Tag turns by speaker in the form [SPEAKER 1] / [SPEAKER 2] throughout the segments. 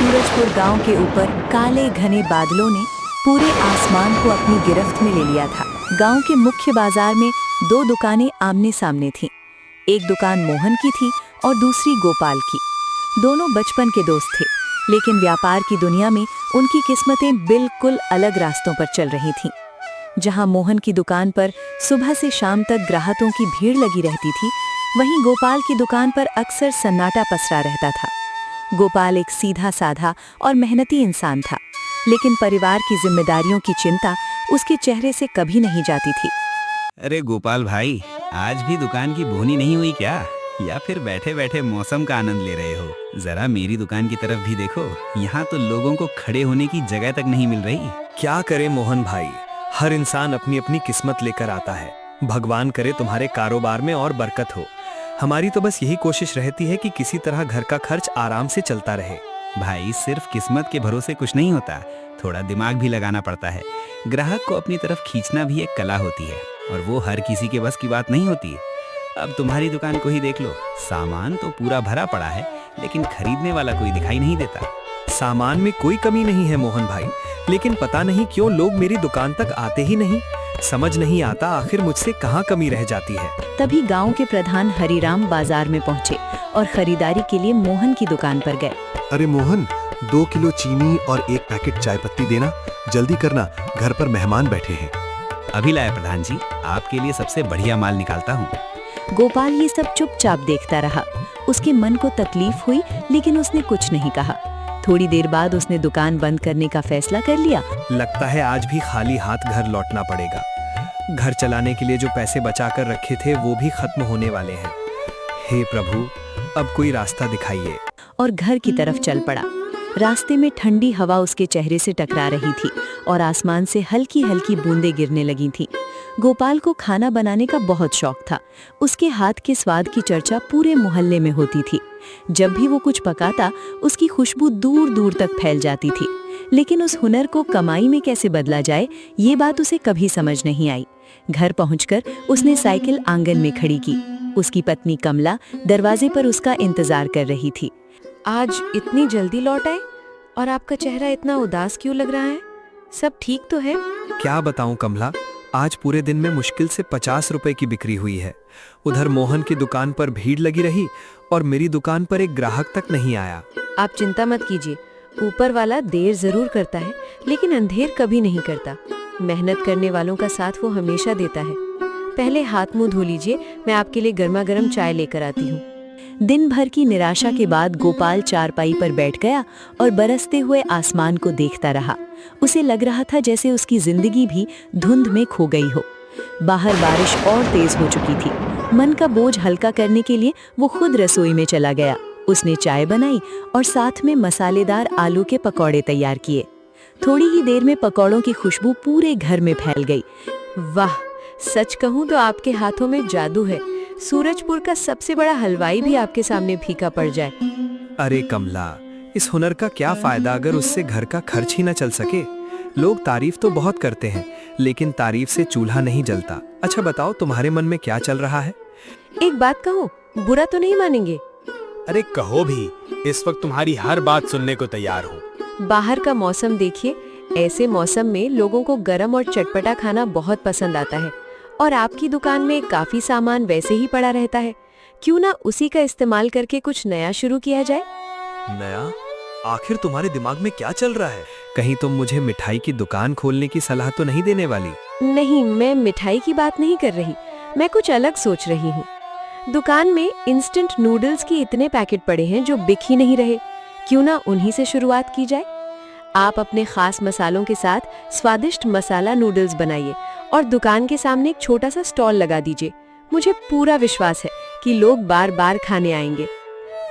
[SPEAKER 1] सूरजपुर गांव के ऊपर काले घने बादलों ने पूरे आसमान को अपनी गिरफ्त में ले लिया था। गांव के मुख्य बाजार में दो दुकानें आमने सामने थीं। एक दुकान मोहन की थी और दूसरी गोपाल की। दोनों बचपन के दोस्त थे, लेकिन व्यापार की दुनिया में उनकी किस्मतें बिल्कुल अलग रास्तों पर चल रही थीं। जहां मोहन की दुकान पर सुबह से शाम तक ग्राहकों की भीड़ लगी रहती थी, वहीं गोपाल की दुकान पर अक्सर सन्नाटा पसरा रहता था। गोपाल एक सीधा साधा और मेहनती इंसान था, लेकिन परिवार की जिम्मेदारियों की चिंता उसके चेहरे से कभी नहीं जाती थी।
[SPEAKER 2] अरे गोपाल भाई, आज भी दुकान की बोनी नहीं हुई क्या? या फिर बैठे बैठे मौसम का आनंद ले रहे हो? जरा मेरी दुकान की तरफ भी देखो, यहाँ तो लोगों को खड़े होने की जगह तक नहीं मिल रही।
[SPEAKER 3] क्या करे मोहन भाई, हर इंसान अपनी अपनी किस्मत लेकर आता है। भगवान करे तुम्हारे कारोबार में और बरकत हो। हमारी तो बस यही कोशिश रहती है कि किसी तरह घर का खर्च आराम से चलता रहे।
[SPEAKER 2] भाई, सिर्फ किस्मत के भरोसे कुछ नहीं होता, थोड़ा दिमाग भी लगाना पड़ता है। ग्राहक को अपनी तरफ खींचना भी एक कला होती है, और वो हर किसी के बस की बात नहीं होती। अब तुम्हारी दुकान को ही देख लो, सामान तो पूरा भरा पड़ा है, लेकिन खरीदने वाला कोई दिखाई नहीं देता।
[SPEAKER 3] सामान में कोई कमी नहीं है मोहन भाई, लेकिन पता नहीं क्यों लोग मेरी दुकान तक आते ही नहीं। समझ नहीं आता आखिर मुझसे कहाँ कमी रह जाती है।
[SPEAKER 1] तभी गांव के प्रधान हरिराम बाजार में पहुंचे और खरीदारी के लिए मोहन की दुकान पर गए।
[SPEAKER 4] अरे मोहन, 2 किलो चीनी और 1 पैकेट चाय पत्ती देना, जल्दी करना, घर पर मेहमान बैठे हैं।
[SPEAKER 2] अभी लाए प्रधान जी, आपके लिए सबसे बढ़िया माल निकालता हूँ।
[SPEAKER 1] गोपाल ये सब चुपचाप देखता रहा। उसके मन को तकलीफ हुई, लेकिन उसने कुछ नहीं कहा। थोड़ी देर बाद उसने दुकान बंद करने का फैसला कर लिया।
[SPEAKER 3] लगता है आज भी खाली हाथ घर लौटना पड़ेगा। घर चलाने के लिए जो पैसे बचाकर रखे थे वो भी खत्म होने वाले हैं। हे प्रभु, अब कोई रास्ता दिखाइए।
[SPEAKER 1] और घर की तरफ चल पड़ा। रास्ते में ठंडी हवा उसके चेहरे से टकरा रही थी और आसमान से हल्की हल्की बूंदें गिरने लगी थीं। गोपाल को खाना बनाने का बहुत शौक था। उसके हाथ के स्वाद की चर्चा पूरे मोहल्ले में होती थी। जब भी वो कुछ पकाता, उसकी खुशबू दूर दूर तक फैल जाती थी। लेकिन उस हुनर को कमाई में कैसे बदला जाए, ये बात उसे कभी समझ नहीं आई। घर पहुंचकर उसने साइकिल आंगन में खड़ी की। उसकी पत्नी कमला दरवाजे पर उसका इंतजार कर रही थी।
[SPEAKER 5] आज इतनी जल्दी लौट आए और आपका चेहरा इतना उदास क्यों लग रहा है? सब ठीक तो है?
[SPEAKER 3] क्या बताऊं कमला, आज पूरे दिन में मुश्किल से 50 रुपए की बिक्री हुई है। उधर मोहन की दुकान पर भीड़ लगी रही और मेरी दुकान पर एक ग्राहक तक नहीं आया।
[SPEAKER 5] आप चिंता मत कीजिए, ऊपर वाला देर जरूर करता है, लेकिन अंधेर कभी नहीं करता। मेहनत करने वालों का साथ वो हमेशा देता है। पहले हाथ मुंह धो लीजिए, मैं आपके लिए गर्मा गर्म चाय लेकर आती हूँ।
[SPEAKER 1] दिन भर की निराशा के बाद गोपाल चारपाई पर बैठ गया और बरसते हुए आसमान को देखता रहा। उसे लग रहा था जैसे उसकी जिंदगी भी धुंध में खो गई हो। बाहर बारिश और तेज हो चुकी थी। मन का बोझ हल्का करने के लिए वो खुद रसोई में चला गया। उसने चाय बनाई और साथ में मसालेदार आलू के पकौड़े तैयार किए। थोड़ी ही देर में पकौड़ों की खुशबू पूरे घर में फैल गई।
[SPEAKER 5] वाह, सच कहूँ तो आपके हाथों में जादू है। सूरजपुर का सबसे बड़ा हलवाई भी आपके सामने फीका पड़ जाए।
[SPEAKER 3] अरे कमला, इस हुनर का क्या फायदा अगर उससे घर का खर्च ही न चल सके। लोग तारीफ तो बहुत करते हैं, लेकिन तारीफ से चूल्हा नहीं जलता। अच्छा बताओ, तुम्हारे मन में क्या चल रहा है?
[SPEAKER 5] एक बात कहूँ, बुरा तो नहीं मानेंगे?
[SPEAKER 6] अरे कहो भी, इस वक्त तुम्हारी हर बात सुनने को तैयार हूँ।
[SPEAKER 5] बाहर का मौसम देखिए। ऐसे मौसम में लोगों को गरम और चटपटा खाना बहुत पसंद आता है, और आपकी दुकान में काफी सामान वैसे ही पड़ा रहता है। क्यों ना उसी का इस्तेमाल करके कुछ नया शुरू किया जाए?
[SPEAKER 3] नया? आखिर तुम्हारे दिमाग में क्या चल रहा है? कहीं तुम मुझे मिठाई की दुकान खोलने की सलाह तो नहीं देने वाली?
[SPEAKER 5] नहीं, मैं मिठाई की बात नहीं कर रही। मैं कुछ अलग सोच रही हूँ। दुकान में इंस्टेंट नूडल्स के इतने पैकेट पड़े हैं जो बिक ही नहीं रहे। क्यों ना उन्हीं से शुरुआत की जाए? आप अपने खास मसालों के साथ स्वादिष्ट मसाला नूडल्स बनाइए और दुकान के सामने एक छोटा सा स्टॉल लगा दीजिए। मुझे पूरा विश्वास है कि लोग बार बार खाने आएंगे।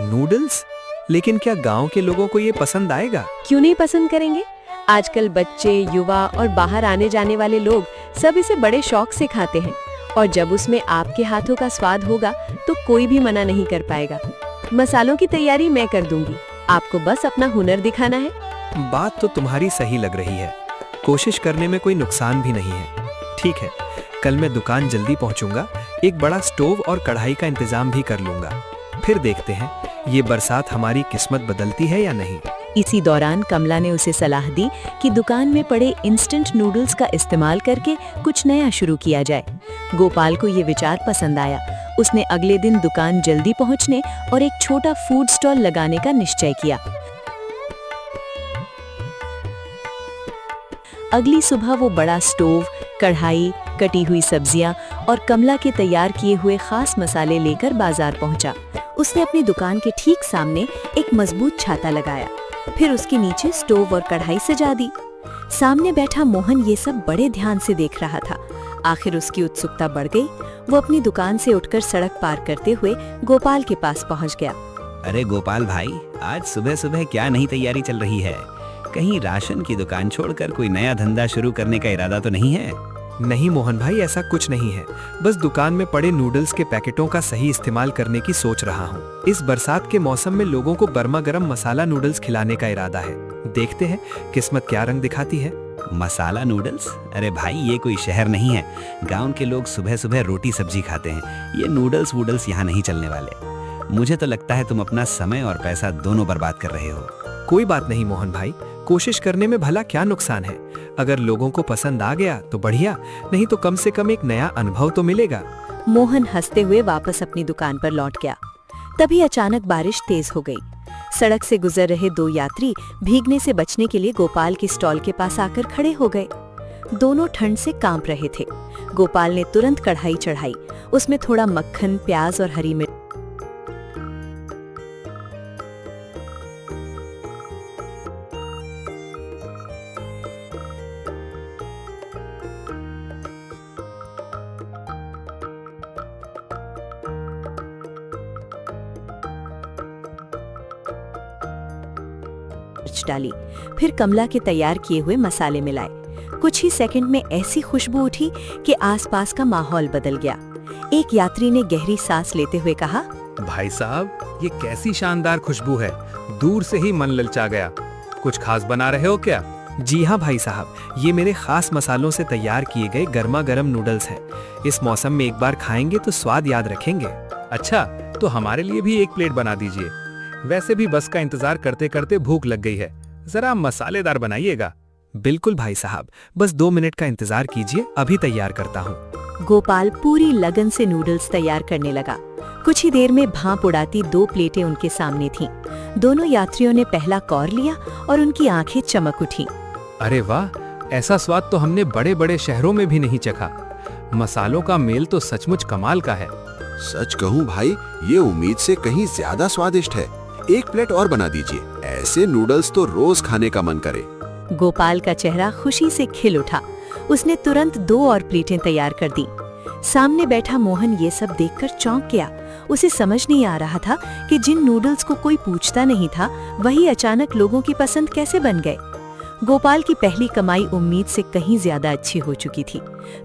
[SPEAKER 3] नूडल्स? लेकिन क्या गांव के लोगों को ये पसंद आएगा?
[SPEAKER 5] क्यों नहीं पसंद करेंगे? आजकल बच्चे, युवा और बाहर आने जाने वाले लोग सब इसे बड़े शौक से खाते हैं, और जब उसमें आपके हाथों का स्वाद होगा तो कोई भी मना नहीं कर पाएगा। मसालों की तैयारी मैं कर दूंगी, आपको बस अपना हुनर दिखाना है।
[SPEAKER 3] बात तो तुम्हारी सही लग रही है। कोशिश करने में कोई नुकसान भी नहीं है। ठीक है, कल मैं दुकान जल्दी पहुंचूंगा। एक बड़ा स्टोव और कढ़ाई का इंतजाम भी कर लूंगा। फिर देखते हैं ये बरसात हमारी किस्मत बदलती है या नहीं।
[SPEAKER 1] इसी दौरान कमला ने उसे सलाह दी कि दुकान में पड़े इंस्टेंट नूडल्स का इस्तेमाल करके कुछ नया शुरू किया जाए। गोपाल को ये विचार पसंद आया। उसने अगले दिन दुकान जल्दी पहुंचने और एक छोटा फूड स्टॉल लगाने का निश्चय किया। अगली सुबह वो बड़ा स्टोव, कढ़ाई, कटी हुई सब्जियां और कमला के तैयार किए हुए खास मसाले लेकर बाजार पहुंचा। उसने अपनी दुकान के ठीक सामने एक मजबूत छाता लगाया, फिर उसके नीचे स्टोव और कढ़ाई सजा दी। सामने बैठा मोहन ये सब बड़े ध्यान से देख रहा था। आखिर उसकी उत्सुकता बढ़ गई। वो अपनी दुकान से उठकर सड़क पार करते हुए गोपाल के पास पहुंच गया।
[SPEAKER 2] अरे गोपाल भाई, आज सुबह सुबह क्या नई तैयारी चल रही है? कहीं राशन की दुकान छोड़कर कोई नया धंधा शुरू करने का इरादा तो नहीं है?
[SPEAKER 3] नहीं मोहन भाई, ऐसा कुछ नहीं है। बस दुकान में पड़े नूडल्स के पैकेटों का सही इस्तेमाल करने की सोच रहा हूँ। इस बरसात के मौसम में लोगों को गर्मा गर्म मसाला नूडल्स खिलाने का इरादा है। देखते हैं किस्मत क्या रंग दिखाती है।
[SPEAKER 2] मसाला नूडल्स? अरे भाई, ये कोई शहर नहीं है। गांव के लोग सुबह सुबह रोटी सब्जी खाते हैं। ये नूडल्स वूडल्स यहाँ नहीं चलने वाले। मुझे तो लगता है तुम अपना समय और पैसा दोनों बर्बाद कर रहे हो।
[SPEAKER 3] कोई बात नहीं मोहन भाई, कोशिश करने में भला क्या नुकसान है। अगर लोगों को पसंद आ गया तो बढ़िया, नहीं तो कम से कम एक नया अनुभव तो मिलेगा।
[SPEAKER 1] मोहन हंसते हुए वापस अपनी दुकान पर लौट गया। तभी अचानक बारिश तेज हो गई। सड़क से गुजर रहे दो यात्री भीगने से बचने के लिए गोपाल के स्टॉल के पास आकर खड़े हो गए। दोनों ठंड से कांप रहे थे। गोपाल ने तुरंत कढ़ाई चढ़ाई। उसमें थोड़ा मक्खन, प्याज और हरी मिर्च डाली। फिर कमला के तैयार किए हुए मसाले मिलाए। कुछ ही सेकंड में ऐसी खुशबू उठी कि आसपास का माहौल बदल गया। एक यात्री ने गहरी सांस लेते हुए कहा,
[SPEAKER 6] भाई साहब, ये कैसी शानदार खुशबू है। दूर से ही मन ललचा गया। कुछ खास बना रहे हो क्या?
[SPEAKER 3] जी हाँ भाई साहब, ये मेरे खास मसालों से तैयार किए गए गर्मा गर्म नूडल्स हैं। इस मौसम में एक बार खाएंगे तो स्वाद याद रखेंगे।
[SPEAKER 6] अच्छा, तो हमारे लिए भी एक प्लेट बना दीजिए। वैसे भी बस का इंतजार करते करते भूख लग गई है। जरा मसालेदार बनाइएगा।
[SPEAKER 3] बिल्कुल भाई साहब, बस 2 मिनट का इंतजार कीजिए, अभी तैयार करता हूँ।
[SPEAKER 1] गोपाल पूरी लगन से नूडल्स तैयार करने लगा। कुछ ही देर में भांप उड़ाती 2 प्लेटें उनके सामने थीं। दोनों यात्रियों ने पहला कौर लिया और उनकी आंखें चमक उठी।
[SPEAKER 6] अरे वाह, ऐसा स्वाद तो हमने बड़े बड़े शहरों में भी नहीं चखा। मसालों का मेल तो सचमुच कमाल का है।
[SPEAKER 7] सच कहूं भाई, ये उम्मीद से कहीं ज्यादा स्वादिष्ट है। एक प्लेट और बना दीजिए। ऐसे नूडल्स तो रोज खाने का मन करे।
[SPEAKER 1] गोपाल का चेहरा खुशी से खिल उठा। उसने तुरंत 2 और प्लेटें तैयार कर दी। सामने बैठा मोहन ये सब देखकर चौंक गया। उसे समझ नहीं आ रहा था कि जिन नूडल्स को कोई पूछता नहीं था, वही अचानक लोगों की पसंद कैसे बन गए। गोपाल की पहली कमाई उम्मीद से कहीं ज्यादा अच्छी हो चुकी थी।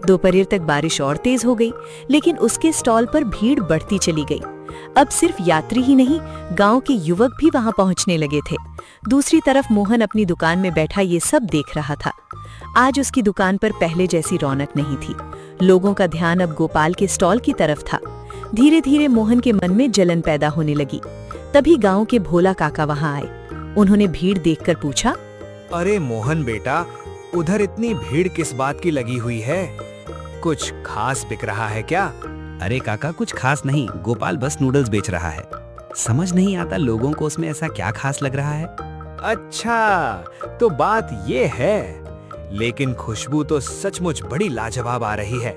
[SPEAKER 1] दोपहर तक बारिश और तेज हो गई, लेकिन उसके स्टॉल पर भीड़ बढ़ती चली गई। अब सिर्फ यात्री ही नहीं, गांव के युवक भी वहां पहुंचने लगे थे। दूसरी तरफ मोहन अपनी दुकान में बैठा ये सब देख रहा था। आज उसकी दुकान पर पहले जैसी रौनक नहीं थी। लोगों का ध्यान अब गोपाल के स्टॉल की तरफ था। धीरे धीरे मोहन के मन में जलन पैदा होने लगी। तभी गांव के भोला काका वहां आए। उन्होंने भीड़ देखकर पूछा,
[SPEAKER 3] अरे मोहन बेटा, उधर इतनी भीड़ किस बात की लगी हुई है? कुछ खास बिक रहा है क्या?
[SPEAKER 2] अरे काका, कुछ खास नहीं, गोपाल बस नूडल्स बेच रहा है। समझ नहीं आता लोगों को उसमें ऐसा क्या खास लग रहा है।
[SPEAKER 3] अच्छा, तो बात ये है। लेकिन खुशबू तो सचमुच बड़ी लाजवाब आ रही है।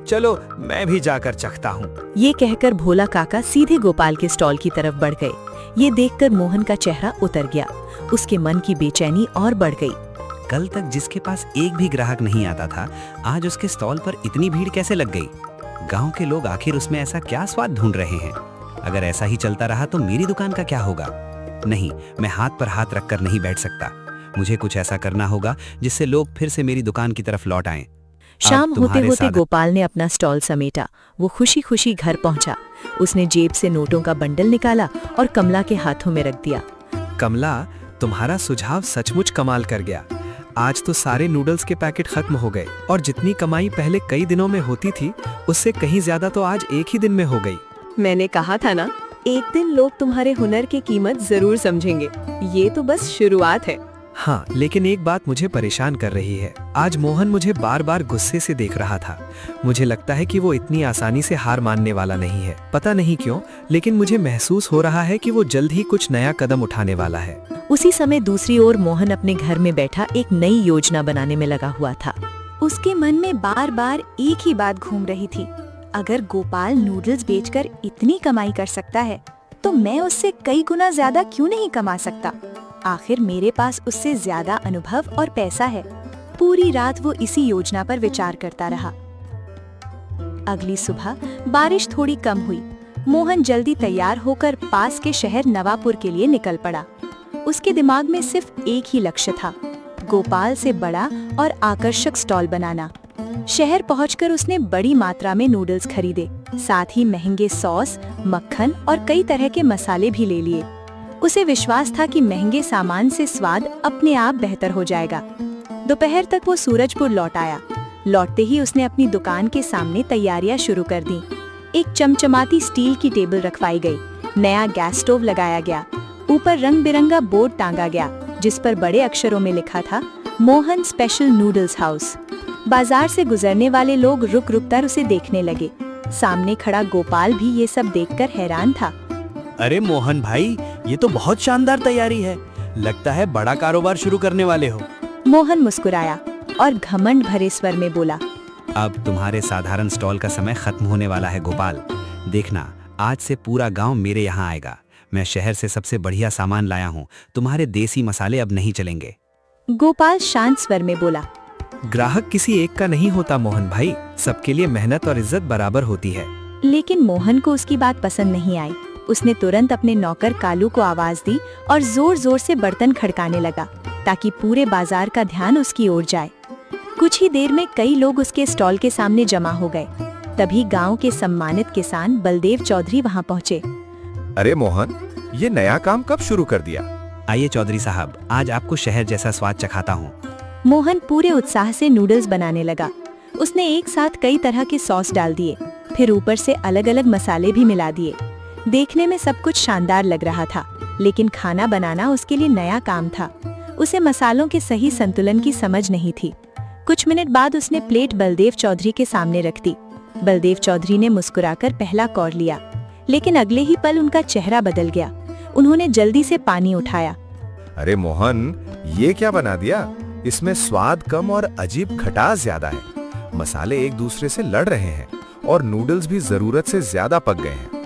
[SPEAKER 3] चलो मैं भी जाकर चखता हूँ।
[SPEAKER 1] ये कहकर भोला काका सीधे गोपाल के स्टॉल की तरफ बढ़ गए। ये देखकर मोहन का चेहरा उतर गया। उसके मन की बेचैनी और बढ़ गई।
[SPEAKER 2] कल तक जिसके पास एक भी ग्राहक नहीं आता था, आज उसके स्टॉल पर इतनी भीड़ कैसे लग गई? गांव के लोग आखिर उसमें ऐसा क्या स्वाद ढूंढ रहे हैं? अगर ऐसा ही चलता रहा तो मेरी दुकान का क्या होगा? नहीं, मैं हाथ पर हाथ रखकर नहीं बैठ सकता। मुझे कुछ ऐसा करना होगा जिससे लोग फिर से मेरी दुकान की तरफ लौट आएं।
[SPEAKER 1] शाम होते होते गोपाल ने अपना स्टॉल समेटा। वो खुशी खुशी घर पहुंचा। उसने जेब से नोटों का बंडल निकाला और कमला के हाथों में रख दिया।
[SPEAKER 3] कमला, तुम्हारा सुझाव सचमुच कमाल कर गया। आज तो सारे नूडल्स के पैकेट खत्म हो गए और जितनी कमाई पहले कई दिनों में होती थी, उससे कहीं ज्यादा तो आज एक ही दिन में हो गई।
[SPEAKER 5] मैंने कहा था ना, एक दिन लोग तुम्हारे हुनर की कीमत जरूर समझेंगे। ये तो बस शुरुआत है।
[SPEAKER 3] हाँ, लेकिन एक बात मुझे परेशान कर रही है। आज मोहन मुझे बार बार गुस्से से देख रहा था। मुझे लगता है कि वो इतनी आसानी से हार मानने वाला नहीं है। पता नहीं क्यों, लेकिन मुझे महसूस हो रहा है कि वो जल्द ही कुछ नया कदम उठाने वाला है।
[SPEAKER 1] उसी समय दूसरी ओर मोहन अपने घर में बैठा एक नई योजना बनाने में लगा हुआ था। उसके मन में बार बार एक ही बात घूम रही थी, अगर गोपाल नूडल्स बेचकर इतनी कमाई कर सकता है तो मैं उससे कई गुना ज्यादा क्यों नहीं कमा सकता। आखिर मेरे पास उससे ज्यादा अनुभव और पैसा है। पूरी रात वो इसी योजना पर विचार करता रहा। अगली सुबह बारिश थोड़ी कम हुई। मोहन जल्दी तैयार होकर पास के शहर नवापुर के लिए निकल पड़ा। उसके दिमाग में सिर्फ एक ही लक्ष्य था, गोपाल से बड़ा और आकर्षक स्टॉल बनाना। शहर पहुंचकर उसने बड़ी मात्रा में नूडल्स खरीदे, साथ ही महंगे सॉस, मक्खन और कई तरह के मसाले भी ले लिए। उसे विश्वास था कि महंगे सामान से स्वाद अपने आप बेहतर हो जाएगा। दोपहर तक वो सूरजपुर लौट आया। लौटते ही उसने अपनी दुकान के सामने तैयारियां शुरू कर दी। एक चमचमाती स्टील की टेबल रखवाई गई, नया गैस स्टोव लगाया गया, ऊपर रंग बिरंगा बोर्ड टांगा गया जिस पर बड़े अक्षरों में लिखा था मोहन स्पेशल नूडल्स हाउस। बाजार से गुजरने वाले लोग रुक रुक कर उसे देखने लगे। सामने खड़ा गोपाल भी ये सब देखकर हैरान था।
[SPEAKER 3] अरे मोहन भाई, ये तो बहुत शानदार तैयारी है। लगता है बड़ा कारोबार शुरू करने वाले हो।
[SPEAKER 1] मोहन मुस्कुराया और घमंड भरे स्वर में बोला,
[SPEAKER 2] अब तुम्हारे साधारण स्टॉल का समय खत्म होने वाला है गोपाल। देखना, आज से पूरा गांव मेरे यहाँ आएगा। मैं शहर से सबसे बढ़िया सामान लाया हूँ। तुम्हारे देसी मसाले अब नहीं चलेंगे।
[SPEAKER 1] गोपाल शांत स्वर में बोला।
[SPEAKER 3] ग्राहक किसी एक का नहीं होता मोहन भाई, सबके लिए मेहनत और इज्जत बराबर होती है।
[SPEAKER 1] लेकिन मोहन को उसकी बात पसंद नहीं आई। उसने तुरंत अपने नौकर कालू को आवाज दी और जोर जोर से बर्तन खड़काने लगा ताकि पूरे बाजार का ध्यान उसकी ओर जाए। कुछ ही देर में कई लोग उसके स्टॉल के सामने जमा हो गए। तभी गांव के सम्मानित किसान बलदेव चौधरी वहां पहुंचे।
[SPEAKER 8] अरे मोहन, ये नया काम कब शुरू कर दिया?
[SPEAKER 2] आइए चौधरी साहब, आज आपको शहर जैसा स्वाद चखाता हूँ।
[SPEAKER 1] मोहन पूरे उत्साह से नूडल्स बनाने लगा। उसने एक साथ कई तरह के सॉस डाल दिए, फिर ऊपर से अलग अलग मसाले भी मिला दिए। देखने में सब कुछ शानदार लग रहा था, लेकिन खाना बनाना उसके लिए नया काम था। उसे मसालों के सही संतुलन की समझ नहीं थी। कुछ मिनट बाद उसने प्लेट बलदेव चौधरी के सामने रख दी। बलदेव चौधरी ने मुस्कुराकर पहला कौर लिया, लेकिन अगले ही पल उनका चेहरा बदल गया। उन्होंने जल्दी से पानी उठाया।
[SPEAKER 8] अरे मोहन, ये क्या बना दिया? इसमें स्वाद कम और अजीब खटास ज्यादा है। मसाले एक दूसरे से लड़ रहे हैं और नूडल्स भी जरूरत से ज्यादा पक गए हैं।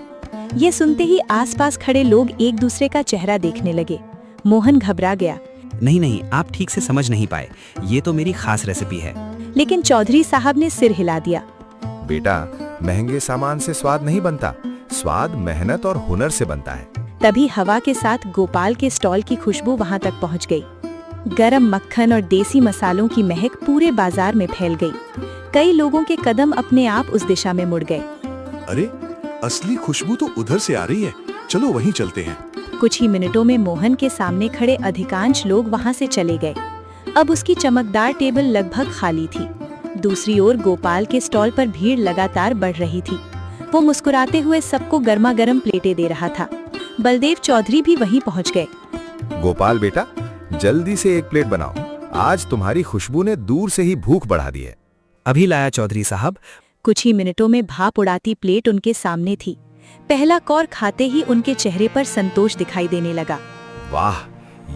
[SPEAKER 1] ये सुनते ही आसपास खड़े लोग एक दूसरे का चेहरा देखने लगे। मोहन घबरा गया।
[SPEAKER 2] नहीं, आप ठीक से समझ नहीं पाए। ये तो मेरी खास रेसिपी है।
[SPEAKER 1] लेकिन चौधरी साहब ने सिर हिला दिया।
[SPEAKER 8] बेटा, महंगे सामान से स्वाद नहीं बनता, स्वाद मेहनत और हुनर से बनता है।
[SPEAKER 1] तभी हवा के साथ गोपाल के स्टॉल की खुशबू वहां तक पहुंच गई। गरम मक्खन और देसी मसालों की महक पूरे बाजार में फैल गई। कई लोगों के कदम अपने आप उस दिशा में मुड़ गए।
[SPEAKER 4] अरे, असली खुशबू तो उधर से आ रही है, चलो वहीं चलते हैं।
[SPEAKER 1] कुछ ही मिनटों में मोहन के सामने खड़े अधिकांश लोग वहां से चले गए। अब उसकी चमकदार टेबल लगभग खाली थी। दूसरी ओर गोपाल के स्टॉल पर भीड़ लगातार बढ़ रही थी। वो मुस्कुराते हुए सबको गर्मा गर्म प्लेटें दे रहा था। बलदेव चौधरी भी वहीं पहुंच गए।
[SPEAKER 8] गोपाल बेटा, जल्दी से एक प्लेट बनाओ। आज तुम्हारी खुशबू ने दूर से ही भूख बढ़ा दी है।
[SPEAKER 3] अभी लाया चौधरी साहब।
[SPEAKER 1] कुछ ही मिनटों में भाप उड़ाती प्लेट उनके सामने थी। पहला कौर खाते ही उनके चेहरे पर संतोष दिखाई देने लगा।
[SPEAKER 8] वाह,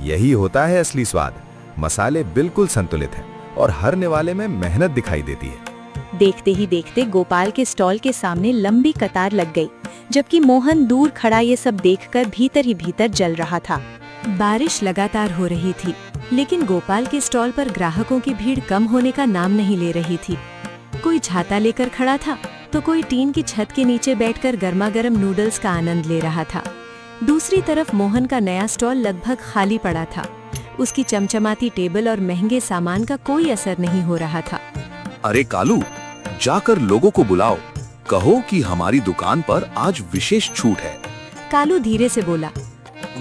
[SPEAKER 8] यही होता है असली स्वाद। मसाले बिल्कुल संतुलित हैं और हर निवाले में मेहनत दिखाई देती है।
[SPEAKER 1] देखते ही देखते गोपाल के स्टॉल के सामने लंबी कतार लग गई, जबकि मोहन दूर खड़ा ये सब देखकर भीतर ही भीतर जल रहा था। बारिश लगातार हो रही थी, लेकिन गोपाल के स्टॉल पर ग्राहकों की भीड़ कम होने का नाम नहीं ले रही थी। कोई छाता लेकर खड़ा था तो कोई टीन की छत के नीचे बैठकर गर्मागर्म नूडल्स का आनंद ले रहा था। दूसरी तरफ मोहन का नया स्टॉल लगभग खाली पड़ा था। उसकी चमचमाती टेबल और महंगे सामान का कोई असर नहीं हो रहा था।
[SPEAKER 7] अरे कालू, जाकर लोगों को बुलाओ, कहो कि हमारी दुकान पर आज विशेष छूट है।
[SPEAKER 1] कालू धीरे से बोला।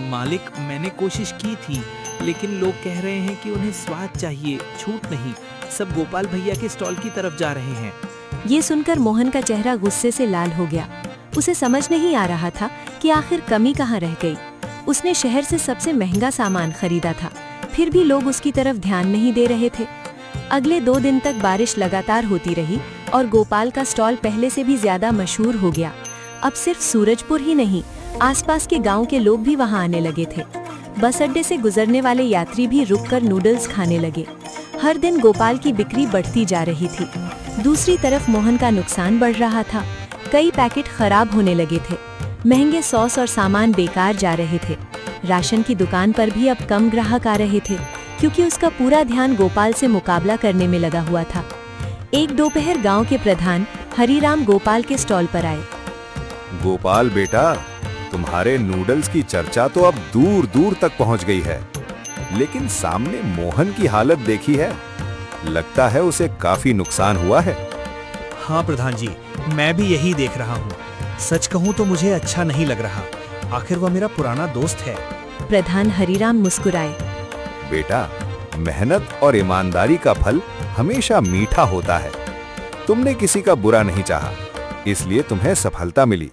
[SPEAKER 6] मालिक, मैंने कोशिश की थी, लेकिन लोग कह रहे हैं कि उन्हें स्वाद चाहिए, छूट नहीं। सब गोपाल भैया के स्टॉल की तरफ जा रहे हैं।
[SPEAKER 1] ये सुनकर मोहन का चेहरा गुस्से से लाल हो गया। उसे समझ नहीं आ रहा था
[SPEAKER 5] कि आखिर कमी कहाँ रह गई। उसने शहर से सबसे महंगा सामान खरीदा था, फिर भी लोग उसकी तरफ ध्यान नहीं दे रहे थे। अगले 2 दिन तक बारिश लगातार होती रही और गोपाल का स्टॉल पहले से भी ज्यादा मशहूर हो गया। अब सिर्फ सूरजपुर ही नहीं, आसपास के गांव के लोग भी वहां आने लगे थे। बस अड्डे से गुजरने वाले यात्री भी रुककर नूडल्स खाने लगे। हर दिन गोपाल की बिक्री बढ़ती जा रही थी। दूसरी तरफ मोहन का नुकसान बढ़ रहा था। कई पैकेट खराब होने लगे थे, महंगे सॉस और सामान बेकार जा रहे थे। राशन की दुकान पर भी अब कम ग्राहक आ रहे थे, क्योंकि उसका पूरा ध्यान गोपाल से मुकाबला करने में लगा हुआ था। एक दोपहर गांव के प्रधान हरीराम गोपाल के स्टॉल पर आए।
[SPEAKER 8] गोपाल बेटा, तुम्हारे नूडल्स की चर्चा तो अब दूर दूर तक पहुंच गई है, लेकिन सामने मोहन की हालत देखी है, लगता है उसे काफी नुकसान हुआ है।
[SPEAKER 3] हाँ प्रधान जी, मैं भी यही देख रहा हूँ। सच कहूँ तो मुझे अच्छा नहीं लग रहा, आखिर वह मेरा पुराना दोस्त है।
[SPEAKER 5] प्रधान हरीराम मुस्कुराए।
[SPEAKER 8] बेटा, मेहनत और ईमानदारी का फल हमेशा मीठा होता है। तुमने किसी का बुरा नहीं चाहा, इसलिए तुम्हें सफलता मिली।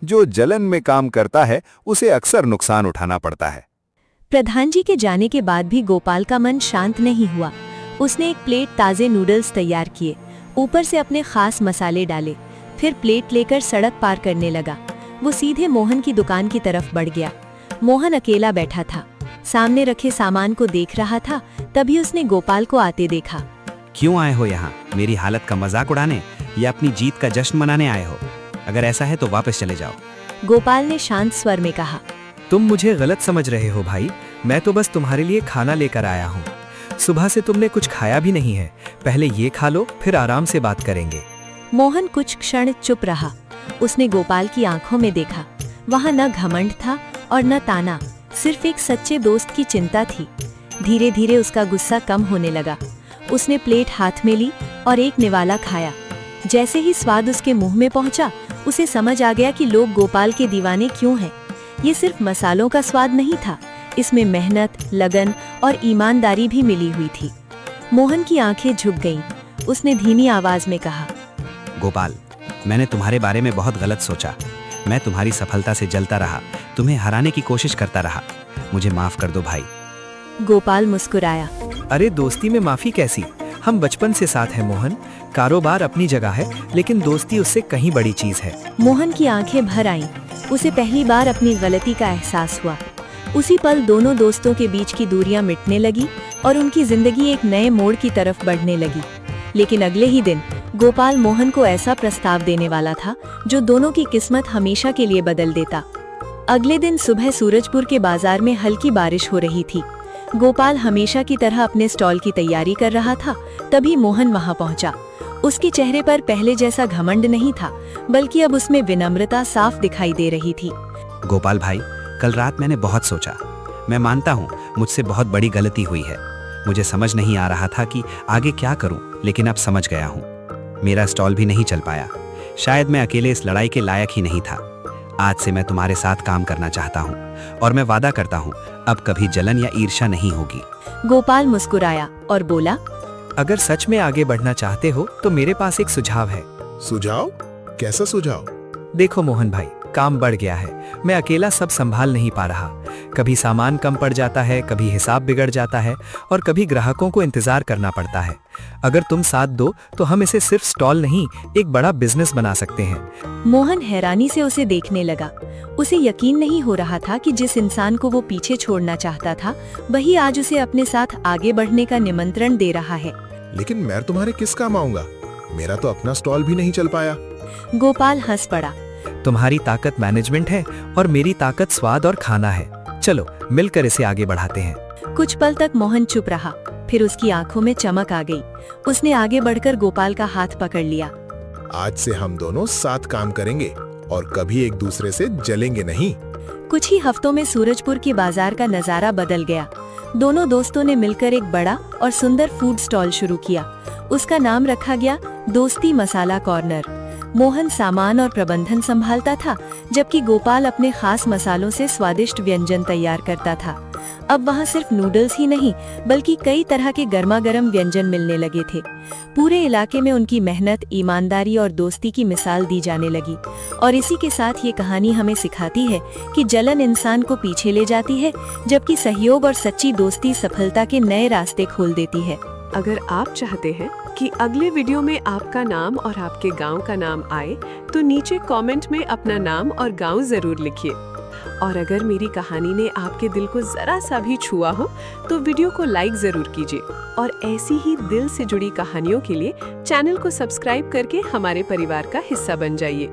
[SPEAKER 8] जो जलन में काम करता है उसे अक्सर नुकसान उठाना पड़ता है।
[SPEAKER 5] प्रधान जी के जाने के बाद भी गोपाल का मन शांत नहीं हुआ। उसने एक प्लेट ताजे नूडल्स तैयार किए, ऊपर से अपने खास मसाले डाले, फिर प्लेट लेकर सड़क पार करने लगा। वो सीधे मोहन की दुकान की तरफ बढ़ गया। मोहन अकेला बैठा था, सामने रखे सामान को देख रहा था। तभी उसने गोपाल को आते देखा।
[SPEAKER 2] क्यों आए हो यहाँ? मेरी हालत का मजाक उड़ाने या अपनी जीत का जश्न मनाने आए हो? अगर ऐसा है तो वापस चले जाओ।
[SPEAKER 5] गोपाल ने शांत स्वर में कहा।
[SPEAKER 3] तुम मुझे गलत समझ रहे हो भाई, मैं तो बस तुम्हारे लिए खाना लेकर आया हूँ। सुबह से तुमने कुछ खाया भी नहीं है, पहले ये खा लो, फिर आराम से बात करेंगे।
[SPEAKER 5] मोहन कुछ क्षण चुप रहा। उसने गोपाल की आंखों में देखा। वहाँ न घमंड था और न ताना, सिर्फ एक सच्चे दोस्त की चिंता थी। धीरे धीरे उसका गुस्सा कम होने लगा। उसने प्लेट हाथ में ली और एक निवाला खाया। जैसे ही स्वाद उसके मुंह में पहुंचा, उसे समझ आ गया कि लोग गोपाल के दीवाने क्यों हैं। ये सिर्फ मसालों का स्वाद नहीं था, इसमें मेहनत, लगन और ईमानदारी भी मिली हुई थी। मोहन की आंखें झुक गईं। उसने धीमी आवाज में कहा,
[SPEAKER 2] गोपाल, मैंने तुम्हारे बारे में बहुत गलत सोचा। मैं तुम्हारी सफलता से जलता रहा, तुम्हें हराने की कोशिश करता रहा। मुझे माफ कर दो भाई।
[SPEAKER 5] गोपाल मुस्कुराया।
[SPEAKER 3] अरे दोस्ती में माफी कैसी, हम बचपन से साथ हैं मोहन। कारोबार अपनी जगह है, लेकिन दोस्ती उससे कहीं बड़ी चीज है।
[SPEAKER 5] मोहन की आंखें भर आईं। उसे पहली बार अपनी गलती का एहसास हुआ। उसी पल दोनों दोस्तों के बीच की दूरियां मिटने लगी और उनकी जिंदगी एक नए मोड़ की तरफ बढ़ने लगी। लेकिन अगले ही दिन गोपाल मोहन को ऐसा प्रस्ताव देने वाला था जो दोनों की किस्मत हमेशा के लिए बदल देता। अगले दिन सुबह सूरजपुर के बाजार में हल्की बारिश हो रही थी। गोपाल हमेशा की तरह अपने स्टॉल की तैयारी कर रहा था। तभी मोहन वहां पहुंचा। उसके चेहरे पर पहले जैसा घमंड नहीं था, बल्कि अब उसमें विनम्रता साफ दिखाई दे रही थी।
[SPEAKER 2] गोपाल भाई, कल रात मैंने बहुत सोचा। मैं मानता हूँ मुझसे बहुत बड़ी गलती हुई है। मुझे समझ नहीं आ रहा था कि आगे क्या करूँ, लेकिन अब समझ गया हूँ। मेरा स्टॉल भी नहीं चल पाया। शायद मैं अकेले इस लड़ाई के लायक ही नहीं था। आज से मैं तुम्हारे साथ काम करना चाहता हूँ और मैं वादा करता हूँ अब कभी जलन या ईर्ष्या नहीं होगी।
[SPEAKER 5] गोपाल मुस्कुराया और बोला,
[SPEAKER 3] अगर सच में आगे बढ़ना चाहते हो तो मेरे पास एक सुझाव है।
[SPEAKER 9] सुझाव? कैसा सुझाव?
[SPEAKER 3] देखो मोहन भाई, काम बढ़ गया है। मैं अकेला सब संभाल नहीं पा रहा। कभी सामान कम पड़ जाता है, कभी हिसाब बिगड़ जाता है और कभी ग्राहकों को इंतजार करना पड़ता है। अगर तुम साथ दो तो हम इसे सिर्फ स्टॉल नहीं, एक बड़ा बिजनेस बना सकते हैं।
[SPEAKER 5] मोहन हैरानी से उसे देखने लगा। उसे यकीन नहीं हो रहा था कि जिस इंसान को वो पीछे छोड़ना चाहता था, वही आज उसे अपने साथ आगे बढ़ने का निमंत्रण दे रहा है।
[SPEAKER 9] लेकिन मैं तुम्हारे किस काम आऊंगा? मेरा तो अपना स्टॉल भी नहीं चल पाया।
[SPEAKER 5] गोपाल हंस पड़ा।
[SPEAKER 3] तुम्हारी ताकत मैनेजमेंट है और मेरी ताकत स्वाद और खाना है। चलो मिलकर इसे आगे बढ़ाते हैं।
[SPEAKER 5] कुछ पल तक मोहन चुप रहा, फिर उसकी आंखों में चमक आ गई। उसने आगे बढ़कर गोपाल का हाथ पकड़ लिया।
[SPEAKER 9] आज से हम दोनों साथ काम करेंगे और कभी एक दूसरे से जलेंगे नहीं।
[SPEAKER 5] कुछ ही हफ्तों में सूरजपुर के बाजार का नजारा बदल गया। दोनों दोस्तों ने मिलकर एक बड़ा और सुंदर फूड स्टॉल शुरू किया। उसका नाम रखा गया दोस्ती मसाला कॉर्नर। मोहन सामान और प्रबंधन संभालता था, जबकि गोपाल अपने खास मसालों से स्वादिष्ट व्यंजन तैयार करता था।
[SPEAKER 1] अब वहाँ सिर्फ नूडल्स ही नहीं बल्कि कई तरह के गर्मा गर्म व्यंजन मिलने लगे थे। पूरे इलाके में उनकी मेहनत, ईमानदारी और दोस्ती की मिसाल दी जाने लगी। और इसी के साथ ये कहानी हमें सिखाती है कि जलन इंसान को पीछे ले जाती है, जबकि सहयोग और सच्ची दोस्ती सफलता के नए रास्ते खोल देती है।
[SPEAKER 10] अगर आप चाहते हैं कि अगले वीडियो में आपका नाम और आपके गांव का नाम आए, तो नीचे कमेंट में अपना नाम और गांव जरूर लिखिए। और अगर मेरी कहानी ने आपके दिल को जरा सा भी छुआ हो तो वीडियो को लाइक जरूर कीजिए और ऐसी ही दिल से जुड़ी कहानियों के लिए चैनल को सब्सक्राइब करके हमारे परिवार का हिस्सा बन जाइए।